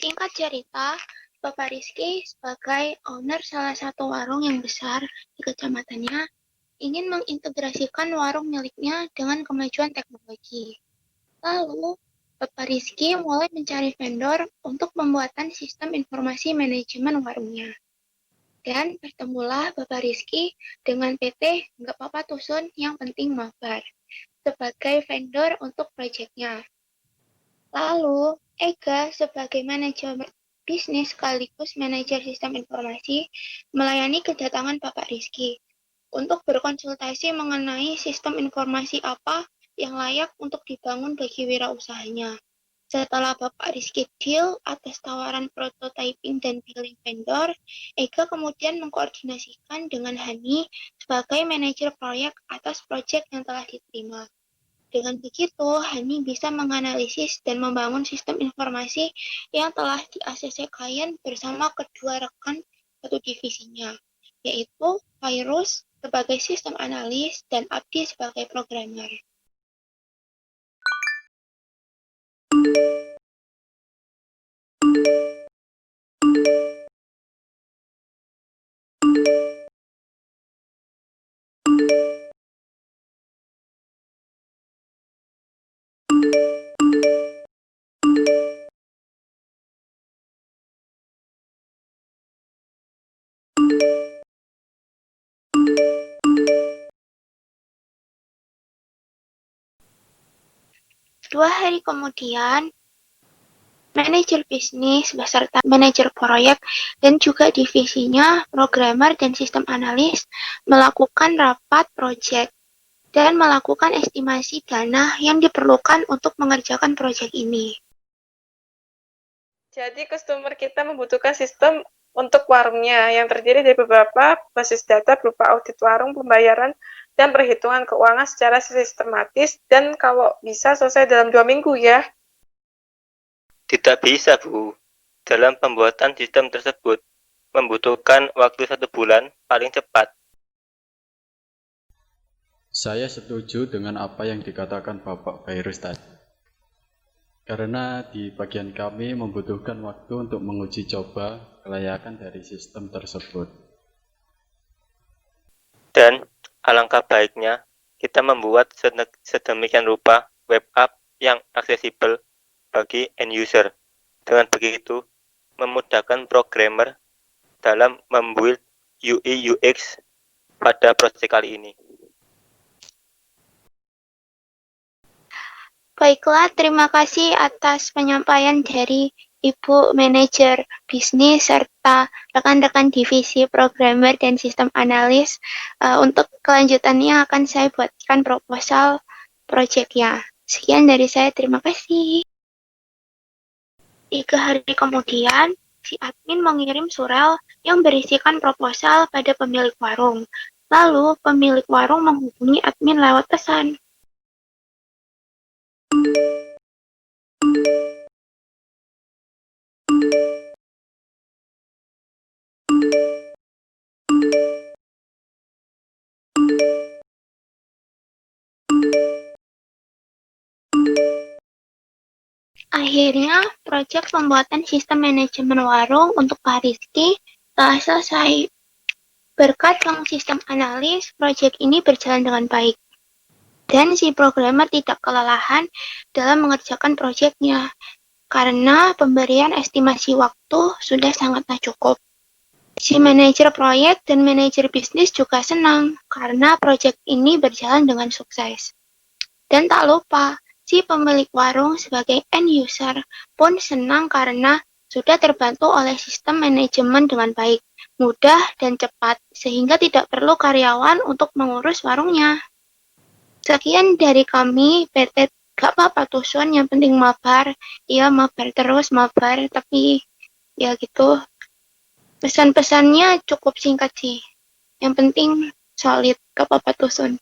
Singkat cerita, Bapak Rizky sebagai owner salah satu warung yang besar di kecamatannya ingin mengintegrasikan warung miliknya dengan kemajuan teknologi. Lalu, Bapak Rizky mulai mencari vendor untuk pembuatan sistem informasi manajemen warungnya. Dan bertemulah Bapak Rizky dengan PT Nggak Apa-apa Tusun yang penting mabar sebagai vendor untuk proyeknya. Lalu, Ega sebagai manajer bisnis sekaligus manajer sistem informasi melayani kedatangan Bapak Rizky untuk berkonsultasi mengenai sistem informasi apa yang layak untuk dibangun bagi wirausahanya. Setelah Bapak Rizky deal atas tawaran prototyping dan billing vendor, Ega kemudian mengkoordinasikan dengan Hani sebagai manajer proyek atas proyek yang telah diterima. Dengan begitu, Hani bisa menganalisis dan membangun sistem informasi yang telah di-ACC klien bersama kedua rekan satu divisinya, yaitu Virus sebagai sistem analis dan Abdi sebagai programmer. Dua hari kemudian, manajer bisnis beserta manajer proyek dan juga divisinya, programmer dan sistem analis melakukan rapat proyek dan melakukan estimasi dana yang diperlukan untuk mengerjakan proyek ini. Jadi customer kita membutuhkan sistem untuk warungnya yang terdiri dari beberapa basis data berupa audit warung, pembayaran, dan perhitungan keuangan secara sistematis dan kalau bisa selesai dalam 2 minggu ya. Tidak bisa, Bu. Dalam pembuatan sistem tersebut, membutuhkan waktu 1 bulan paling cepat. Saya setuju dengan apa yang dikatakan Bapak Virus tadi. Karena di bagian kami membutuhkan waktu untuk menguji coba kelayakan dari sistem tersebut. Dan alangkah baiknya kita membuat sedemikian rupa web app yang aksesibel bagi end user. Dengan begitu, memudahkan programmer dalam membuild UI UX pada proyek kali ini. Baiklah, terima kasih atas penyampaian dari Ibu Manajer Bisnis serta rekan-rekan divisi programmer dan sistem analis. Untuk kelanjutannya akan saya buatkan proposal proyeknya. Sekian dari saya, terima kasih. 3 hari kemudian, si admin mengirim surel yang berisikan proposal pada pemilik warung. Lalu, pemilik warung menghubungi admin lewat pesan. Akhirnya, proyek pembuatan sistem manajemen warung untuk Pak Rizky telah selesai. Berkat sang sistem analis, proyek ini berjalan dengan baik. Dan si programmer tidak kelelahan dalam mengerjakan proyeknya, karena pemberian estimasi waktu sudah sangatlah cukup. Si manajer proyek dan manajer bisnis juga senang, karena proyek ini berjalan dengan sukses. Dan tak lupa, si pemilik warung sebagai end user pun senang karena sudah terbantu oleh sistem manajemen dengan baik, mudah, dan cepat, sehingga tidak perlu karyawan untuk mengurus warungnya. Sekian dari kami, PT Gak Apa-apa Tusun, yang penting mabar. Ya, mabar terus, mabar, tapi ya gitu. Pesan-pesannya cukup singkat sih. Yang penting solid, Gak Apa-apa Tusun.